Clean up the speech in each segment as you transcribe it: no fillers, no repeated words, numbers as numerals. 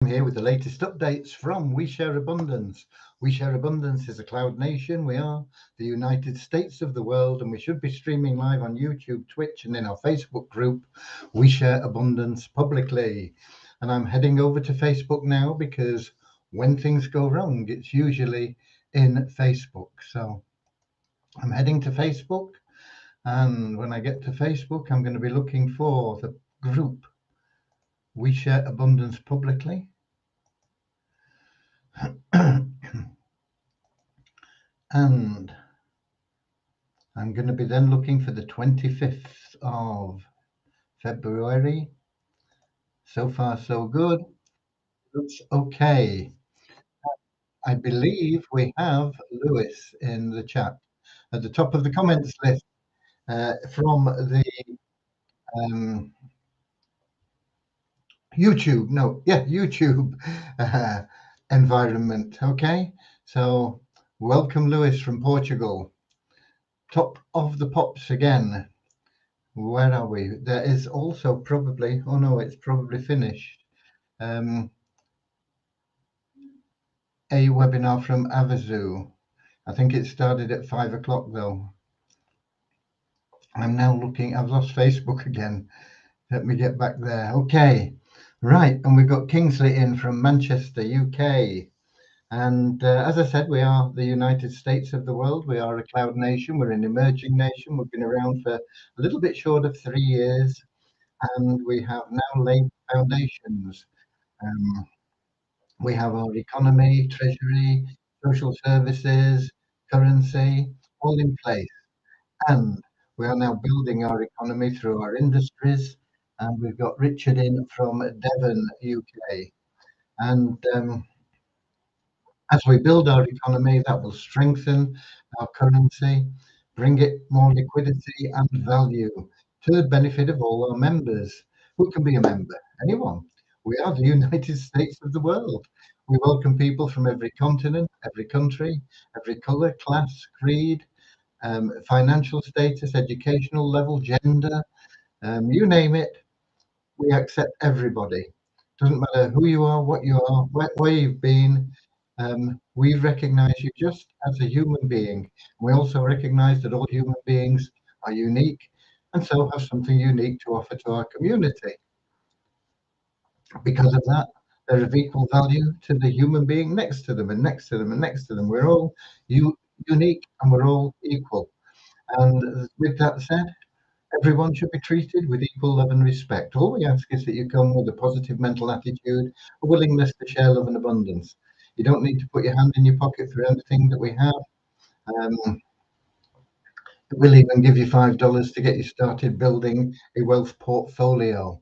Here with the latest updates from We Share Abundance. We Share Abundance is a cloud nation. We are the United States of the world, and we should be streaming live on YouTube, Twitch, and in our Facebook group, We Share Abundance Publicly. And I'm heading over to Facebook now because when things go wrong, it's usually in Facebook. So I'm heading to Facebook, and when I get to Facebook, I'm going to be looking for the group We Share Abundance Publicly. And I'm going to be then looking for the 25th of February. So far, so good. Looks okay. I believe we have Lewis in the chat at the top of the comments list from the YouTube. No, yeah, YouTube environment. Okay, so welcome, Lewis from Portugal. Top of the pops again. Where are we? There is also probably, oh no, it's probably finished. A webinar from Avazu. I think it started at 5 o'clock though. I'm now looking, I've lost Facebook again. Let me get back there. Okay, right. And we've got Kingsley in from Manchester, UK. And as I said, we are the United States of the world. We are a cloud nation. We're an emerging nation. We've been around for a little bit short of 3 years. And we have now laid foundations. We have our economy, treasury, social services, currency, all in place. And we are now building our economy through our industries. And we've got Richard in from Devon, UK. And as we build our economy, that will strengthen our currency, bring it more liquidity and value to the benefit of all our members. Who can be a member? Anyone. We are the United States of the world. We welcome people from every continent, every country, every colour, class, creed, financial status, educational level, gender, you name it. We accept everybody. Doesn't matter who you are, what you are, where you've been. We recognize you just as a human being. We also recognize that all human beings are unique and so have something unique to offer to our community. Because of that, they're of equal value to the human being next to them and next to them and next to them. We're all unique and we're all equal. And with that said, everyone should be treated with equal love and respect. All we ask is that you come with a positive mental attitude, a willingness to share love and abundance. You don't need to put your hand in your pocket for anything that we have. We'll even give you $5 to get you started building a wealth portfolio.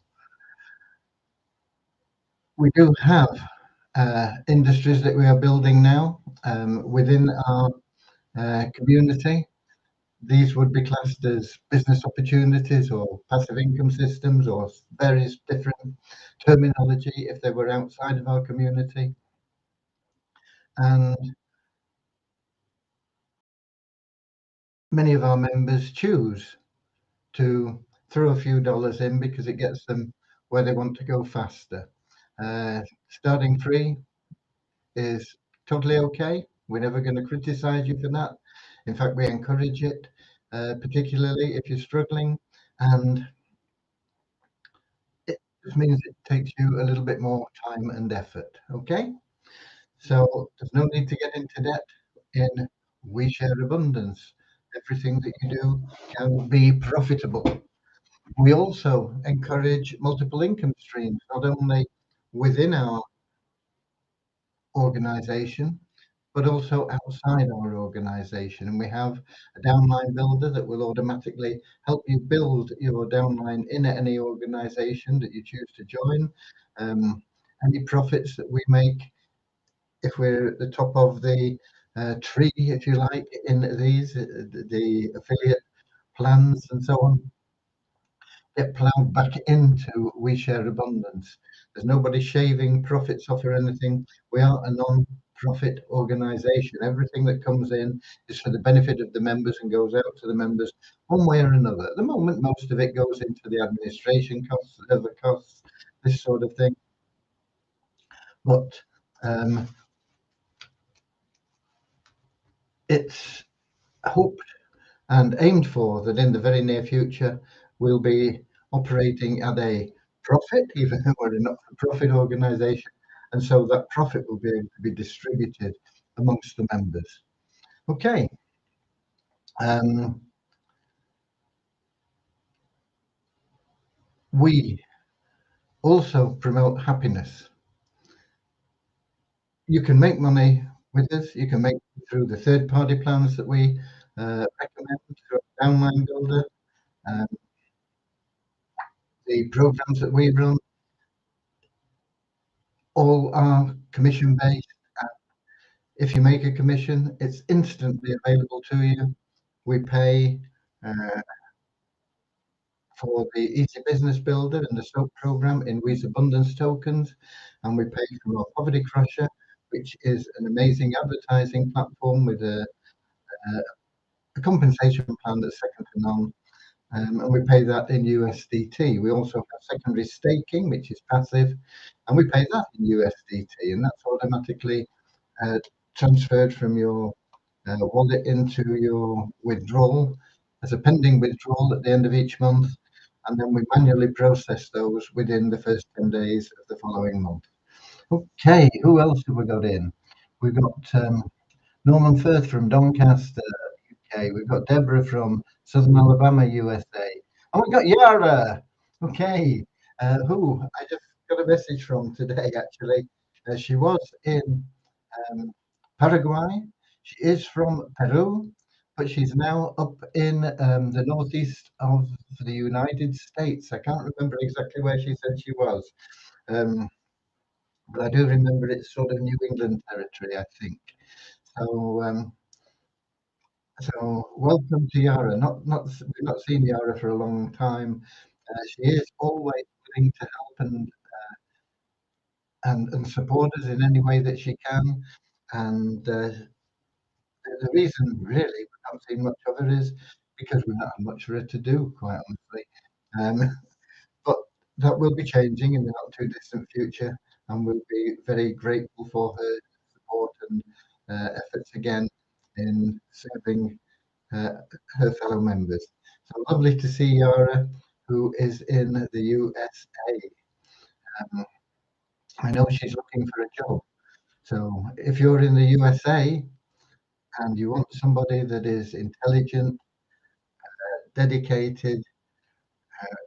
We do have industries that we are building now within our community. These would be classed as business opportunities or passive income systems or various different terminology if they were outside of our community. And many of our members choose to throw a few dollars in because it gets them where they want to go faster. Starting free is totally okay. We're never going to criticize you for that. In fact, we encourage it, particularly if you're struggling. And it just means it takes you a little bit more time and effort. Okay. So there's no need to get into debt in We Share Abundance. Everything that you do can be profitable. We also encourage multiple income streams, not only within our organization, but also outside our organization. And we have a downline builder that will automatically help you build your downline in any organization that you choose to join. Any profits that we make, if we're at the top of the tree, if you like, in these, the affiliate plans and so on, get plowed back into We Share Abundance. There's nobody shaving profits off or anything. We are a non-profit organization. Everything that comes in is for the benefit of the members and goes out to the members one way or another. At the moment, most of it goes into the administration costs, other costs, this sort of thing. But it's hoped and aimed for that in the very near future we'll be operating at a profit, even though we're a not-for-profit organisation, and so that profit will be able to be distributed amongst the members. Okay. We also promote happiness. You can make money with us. You can make it through the third-party plans that we recommend through Downline Builder, the programs that we run. All are commission-based. If you make a commission, it's instantly available to you. We pay for the Easy Business Builder and the SOAP program in We's Abundance tokens, and we pay for our Poverty Crusher, which is an amazing advertising platform with a compensation plan that's second to none. And we pay that in USDT. We also have secondary staking, which is passive, and we pay that in USDT, and that's automatically transferred from your wallet into your withdrawal as a pending withdrawal at the end of each month, and then we manually process those within the first 10 days of the following month. Okay, who else have we got in? We've got Norman Firth from Doncaster, UK. We've got Deborah from Southern Alabama, USA. And we've got Yara. Okay, who I just got a message from today, actually. She was in Paraguay. She is from Peru, but she's now up in the northeast of the United States. I can't remember exactly where she said she was, but I do remember it's sort of New England territory, I think. So welcome to Yara. We've not seen Yara for a long time. She is always willing to help and support us in any way that she can. And the reason really we've not seen much of her is because we've not had much for her to do, quite honestly. But that will be changing in the not too distant future, and we'll be very grateful for her support and efforts again in serving her fellow members. So lovely to see Yara, who is in the USA. I know she's looking for a job. So if you're in the USA and you want somebody that is intelligent, dedicated,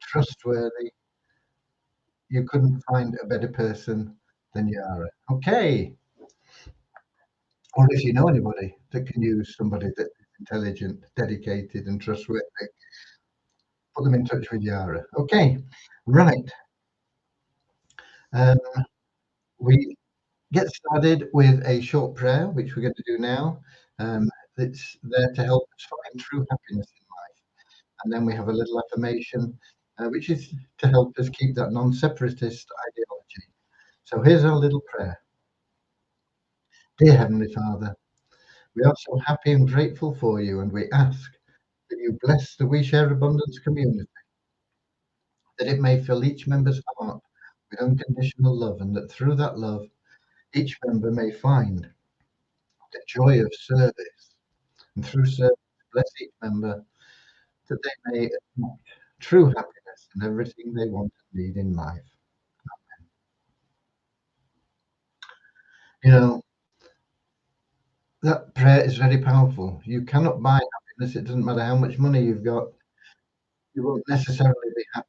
trustworthy, you couldn't find a better person than Yara. Okay. Or if you know anybody that can use somebody that's intelligent, dedicated, and trustworthy, put them in touch with Yara. Okay, right. We get started with a short prayer, which we're going to do now. It's there to help us find true happiness in life. And then we have a little affirmation, which is to help us keep that non-separatist ideology. So here's our little prayer. Dear Heavenly Father, we are so happy and grateful for you, and we ask that you bless the We Share Abundance community, that it may fill each member's heart with unconditional love, and that through that love, each member may find the joy of service, and through service, bless each member that they may attract true happiness in everything they want and need in life. You know, that prayer is very powerful. You cannot buy happiness. It doesn't matter how much money you've got. You won't necessarily be happy.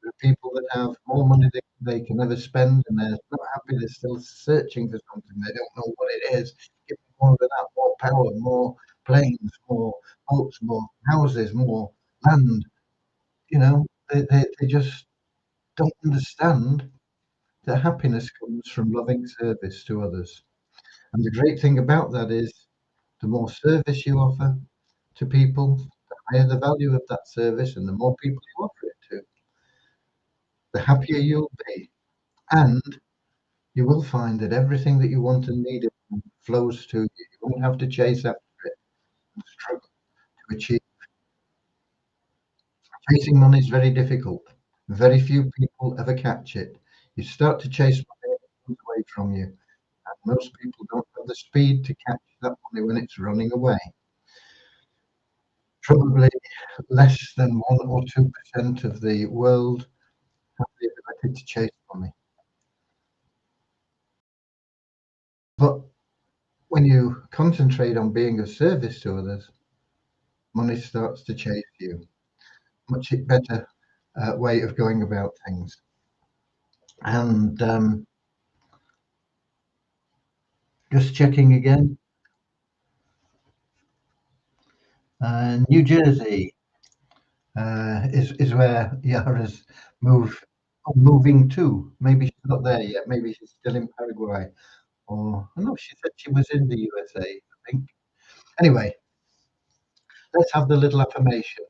There are people that have more money than they can ever spend, and they're not happy. They're still searching for something. They don't know what it is. Give them more of that, more power, more planes, more boats, more houses, more land. You know, they just don't understand that happiness comes from loving service to others. And the great thing about that is the more service you offer to people, the higher the value of that service, and the more people you offer it to, the happier you'll be. And you will find that everything that you want and need flows to you. You won't have to chase after it and struggle to achieve. Chasing money is very difficult. Very few people ever catch it. You start to chase money, runs away from you. And most people don't have the speed to catch that money when it's running away. Probably less than 1 or 2% of the world have the ability to chase money. But when you concentrate on being of service to others, money starts to chase you. Much better way of going about things. And just checking again. New Jersey is where Yara's moving to. Maybe she's not there yet. Maybe she's still in Paraguay. Or no, she said she was in the USA, I think. Anyway, let's have the little affirmation.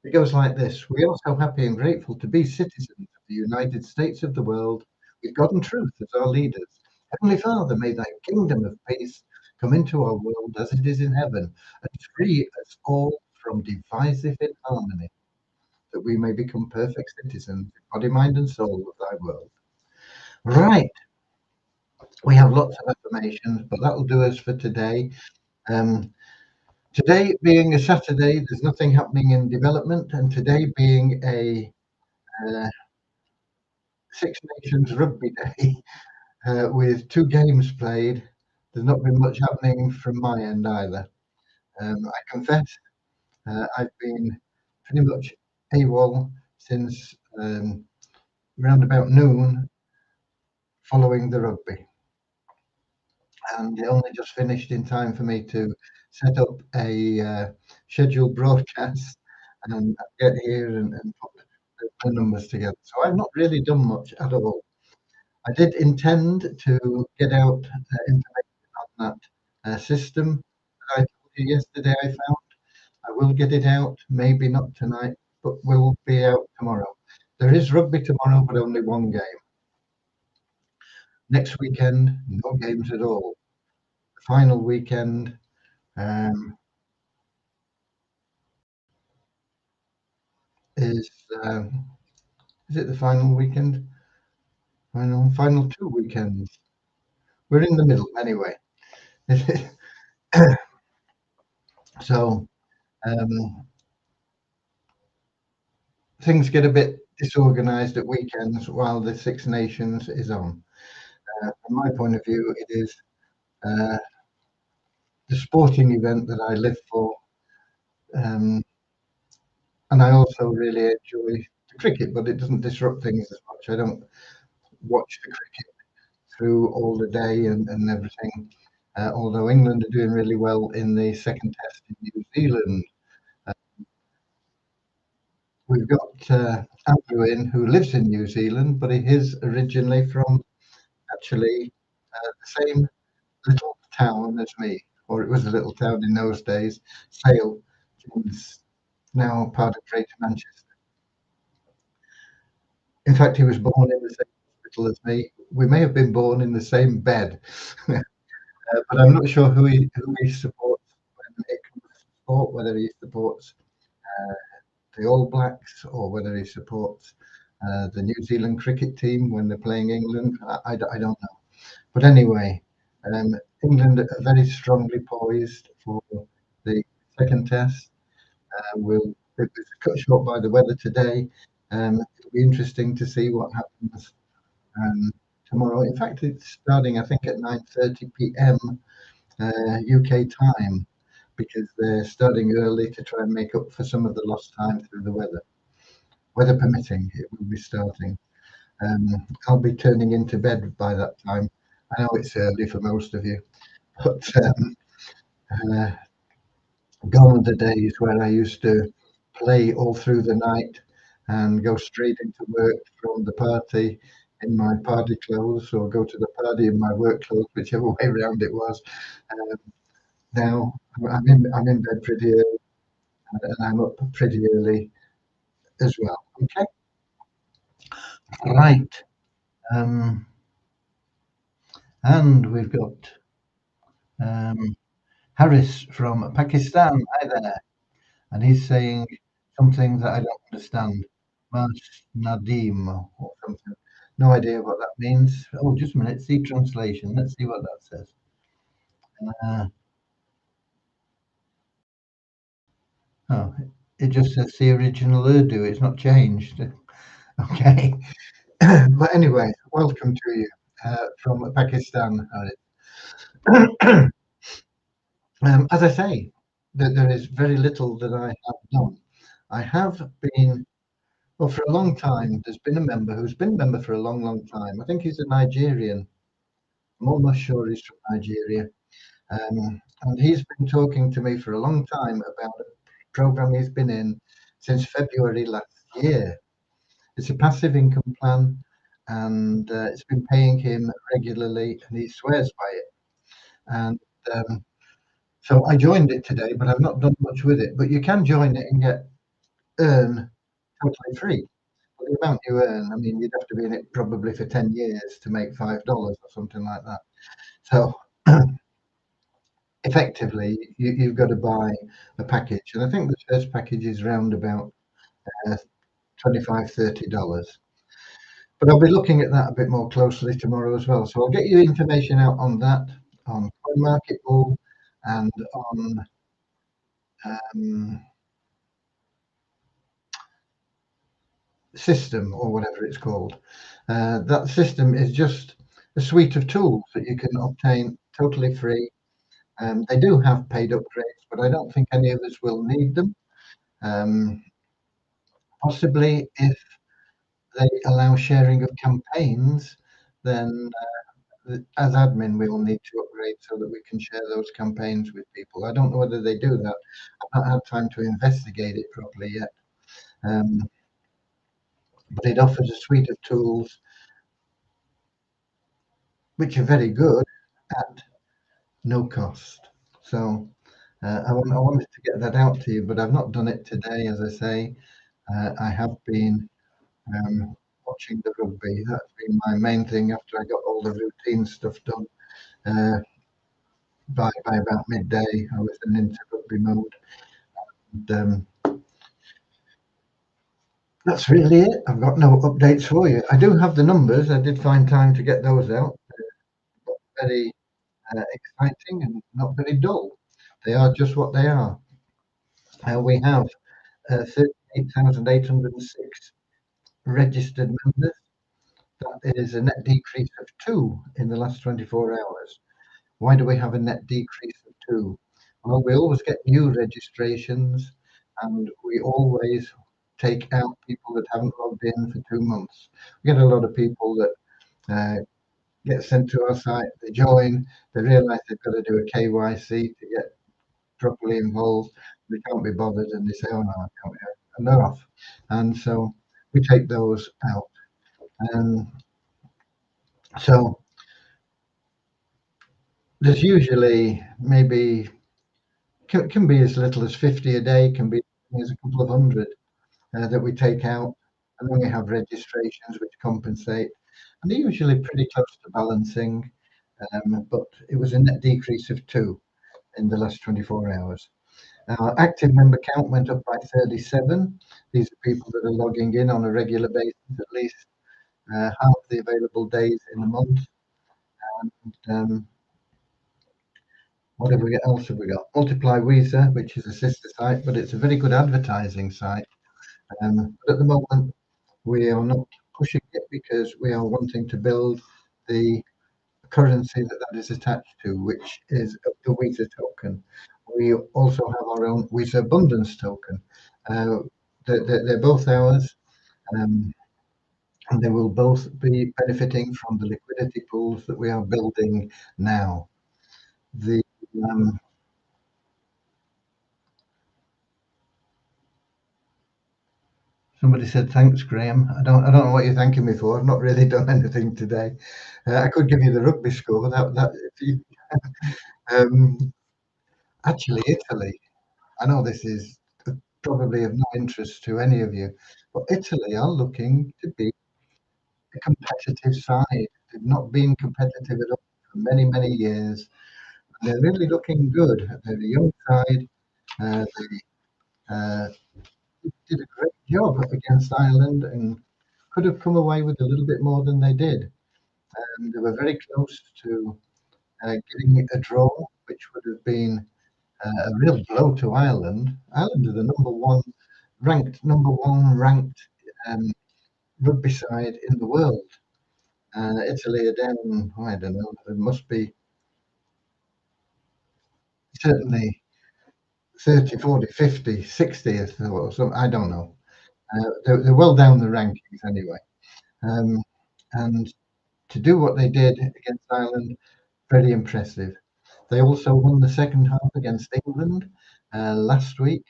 It goes like this: We are so happy and grateful to be citizens of the United States of the world, with God and truth as our leaders. Heavenly Father, may thy kingdom of peace come into our world as it is in heaven, and free us all from divisive inharmony, that we may become perfect citizens, body, mind, and soul of thy world. Right, we have lots of affirmations, but that'll do us for today. Um, Today being a Saturday, there's nothing happening in development, and today being a uh, Six Nations Rugby Day with two games played, there's not been much happening from my end either. I confess I've been pretty much AWOL since around about noon following the rugby, and it only just finished in time for me to set up a scheduled broadcast and get here and put the numbers together. So I've not really done much at all. I did intend to get out information on that system that I told you yesterday I found. I will get it out, maybe not tonight, but will be out tomorrow. There is rugby tomorrow, but only one game. Next weekend, no games at all. The final weekend um, is is it the final weekend? Final 2 weekends. We're in the middle anyway. So um, things get a bit disorganized at weekends while the Six Nations is on. From my point of view, it is uh, the sporting event that I live for, um, and I also really enjoy the cricket, but it doesn't disrupt things as much. I don't watch the cricket through all the day and everything. Although England are doing really well in the second test in New Zealand, uh, we've got Andrew in who lives in New Zealand, but he is originally from actually the same little town as me, or it was a little town in those days, Sale, is now part of Greater Manchester. In fact, he was born in the same hospital as me. We may have been born in the same bed, but I'm not sure who he supports when it comes to sport, whether he supports uh, the All Blacks or whether he supports the New Zealand cricket team when they're playing England. I don't know. But anyway, England are very strongly poised for the second test. It was cut short by the weather today. It'll be interesting to see what happens tomorrow. In fact, it's starting, I think, at 9:30 p.m. UK time because they're starting early to try and make up for some of the lost time through the weather. Weather permitting, it will be starting. I'll be turning into bed by that time. I know it's early for most of you, but uh, gone are the days where I used to play all through the night and go straight into work from the party in my party clothes or go to the party in my work clothes, whichever way around it was. Um, Now I'm in bed pretty early and I'm up pretty early as well. Okay, right. Um, and we've got um, Harris from Pakistan. Hi there. And he's saying something that I don't understand. Mas Nadim or something. No idea what that means. Oh, just a minute. See translation. Let's see what that says. Uh, oh, it just says the original Urdu. It's not changed. Okay. But anyway, welcome to you from Pakistan. As I say, that there is very little that I have done. I have been, well, for a long time. There's been a member who's been a member for a long, long time. I think he's a Nigerian. I'm almost sure he's from Nigeria. And he's been talking to me for a long time about a program he's been in since February last year. It's a passive income plan, and it's been paying him regularly, and he swears by it. And so I joined it today, but I've not done much with it. But you can join it and earn totally free. Well, the amount you earn, I mean, you'd have to be in it probably for 10 years to make $5 or something like that. So effectively, you've got to buy a package. And I think the first package is round about uh, $25, $30. But I'll be looking at that a bit more closely tomorrow as well. So I'll get you information out on that, on CoinMarketBull, and on um, System, or whatever it's called. That System is just a suite of tools that you can obtain totally free. They do have paid upgrades, but I don't think any of us will need them. Um, Possibly if they allow sharing of campaigns, then as admin, we will need to upgrade so that we can share those campaigns with people. I don't know whether they do that. I've not had time to investigate it properly yet. Um, but it offers a suite of tools which are very good at no cost. So I wanted to get that out to you, but I've not done it today. As I say, I have been watching the rugby. That's been my main thing after I got all the routine stuff done. Uh, by about midday, I was in into rugby mode. And, that's really it. I've got no updates for you. I do have the numbers. I did find time to get those out. Very exciting and not very dull. They are just what they are. We have 38,806 registered members. That is a net decrease of two in the last 24 hours. Why do we have a net decrease of two? Well, we always get new registrations, and we always take out people that haven't logged in for 2 months. We get a lot of people that get sent to our site, they join, they realise they've got to do a KYC to get properly involved, they can't be bothered, and they say, "Oh no, I can't be," and they're off. And so we take those out. And so there's usually maybe can be as little as 50 a day, can be as a couple of hundred that we take out, and then we have registrations which compensate, and they're usually pretty close to balancing. But it was a net decrease of two in the last 24 hours. Our active member count went up by 37. These are people that are logging in on a regular basis, at least half the available days in a month. And else have we got? Multiply Visa, which is a sister site, but it's a very good advertising site. But at the moment, we are not pushing it because we are wanting to build the currency that is attached to, which is the Visa token. We also have our own Visa Abundance token. Uh, they're both ours, um, and they will both be benefiting from the liquidity pools that we are building now. The um, Somebody said thanks, Graham. I don't know what you're thanking me for. I've not really done anything today. I could give you the rugby score. That if you, um, actually Italy. I know this is probably of no interest to any of you, but Italy are looking to be a competitive side. They've not been competitive at all for many, many years. They're really looking good. They're a young side. They did a great job against Ireland and could have come away with a little bit more than they did. They were very close to getting a draw, which would have been a real blow to Ireland. Ireland are the number one ranked um, rugby side in the world. Italy are down, I don't know, it must be certainly 30, 40, 50, 60th or something, I don't know. They're well down the rankings anyway. Um, and to do what they did against Ireland, very impressive. They also won the second half against England last week.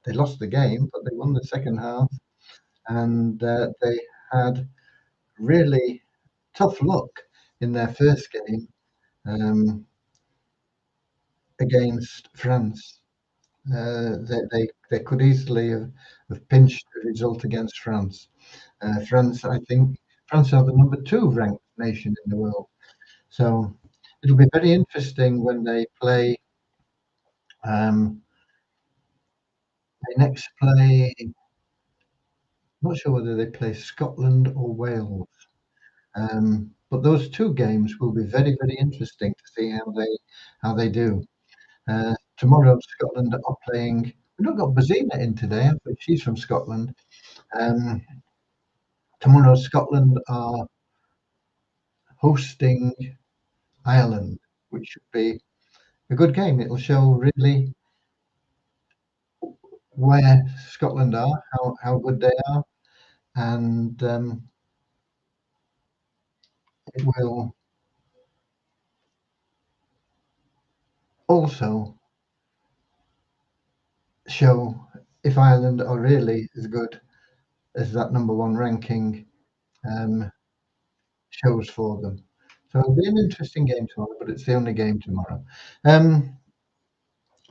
They lost the game, but they won the second half, and they had really tough luck in their first game um, against France. They could easily have pinched the result against France. France, I think, France are the number two ranked nation in the world. So it'll be very interesting when they play. Um, they next play. Not sure whether they play Scotland or Wales. But those two games will be very, very interesting to see how they do. Tomorrow, Scotland are playing. We've not got Bazina in today, but she's from Scotland. Um, Tomorrow, Scotland are hosting Ireland, which should be a good game. It'll show really where Scotland are, how good they are, and it will also show if Ireland are really as good as that number one ranking um, shows for them. So it'll be an interesting game tomorrow, but it's the only game tomorrow. Um,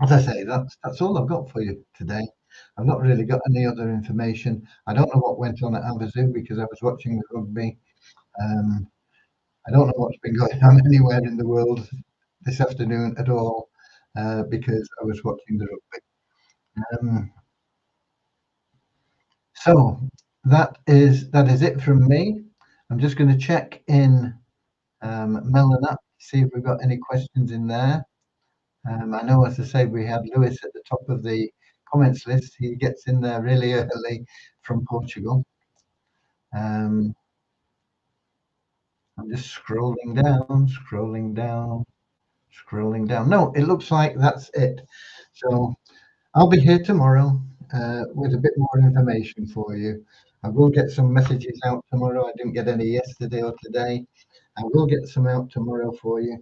as I say, that's all I've got for you today. I've not really got any other information. I don't know what went on at Abazoo because I was watching the rugby. Um, I don't know what's been going on anywhere in the world this afternoon at all because I was watching the rugby. Um, so that is it from me. I'm just going to check in Melon up, see if we've got any questions in there. I know, as I say, we had Lewis at the top of the comments list. He gets in there really early from Portugal. Um, I'm just scrolling down, scrolling down, scrolling down. No, it looks like that's it. So I'll be here tomorrow with a bit more information for you. I will get some messages out tomorrow. I didn't get any yesterday or today. I will get some out tomorrow for you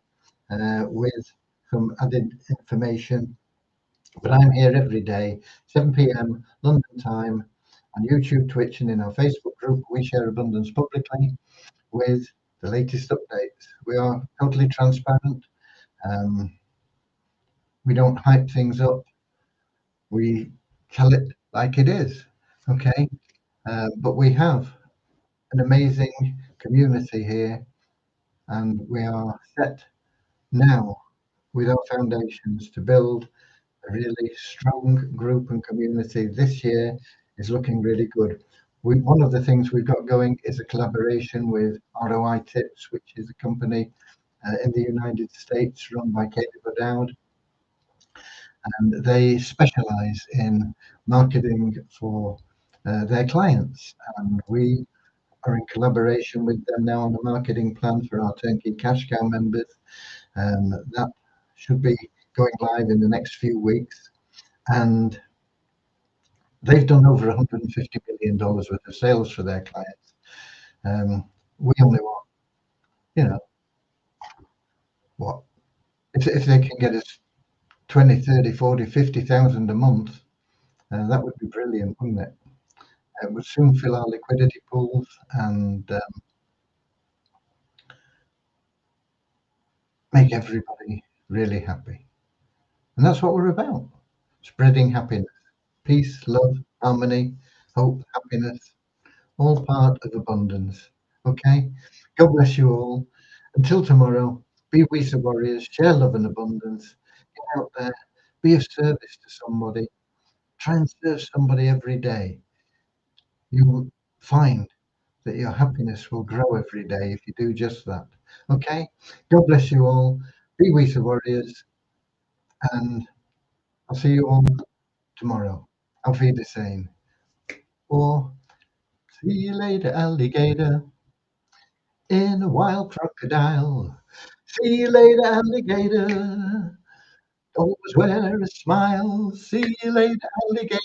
with some added information. But I'm here every day, 7 p.m. London time, on YouTube, Twitch, and in our Facebook group. We share abundance publicly with the latest updates. We are totally transparent. Um, we don't hype things up. We tell it like it is. Okay. But we have an amazing community here, and we are set now with our foundations to build a really strong group and community. This year is looking really good. One of the things we've got going is a collaboration with ROI Tips, which is a company in the United States run by Katie O'Dowd, and they specialize in marketing for their clients. And we are in collaboration with them now on a marketing plan for our Turnkey Cash Cow members. That should be going live in the next few weeks. And they've done over $150 million worth of sales for their clients. We only want, you know, what? If they can get us 20, 30, 40, 50,000 a month, that would be brilliant, wouldn't it? It would soon fill our liquidity pools and make everybody really happy. And that's what we're about, spreading happiness, peace, love, harmony, hope, happiness, all part of abundance. Okay? God bless you all. Until tomorrow, be Wisa warriors, share love and abundance. Get out there, be of service to somebody, try and serve somebody every day. You will find that your happiness will grow every day if you do just that. Okay? God bless you all. Be Weta Warriors, and I'll see you all tomorrow. Auf Wiedersehen. Or see you later, alligator, in a wild crocodile. See you later, alligator. Always wear a smile. See you later, alligator.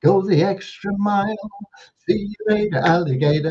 Go the extra mile. See you later, alligator.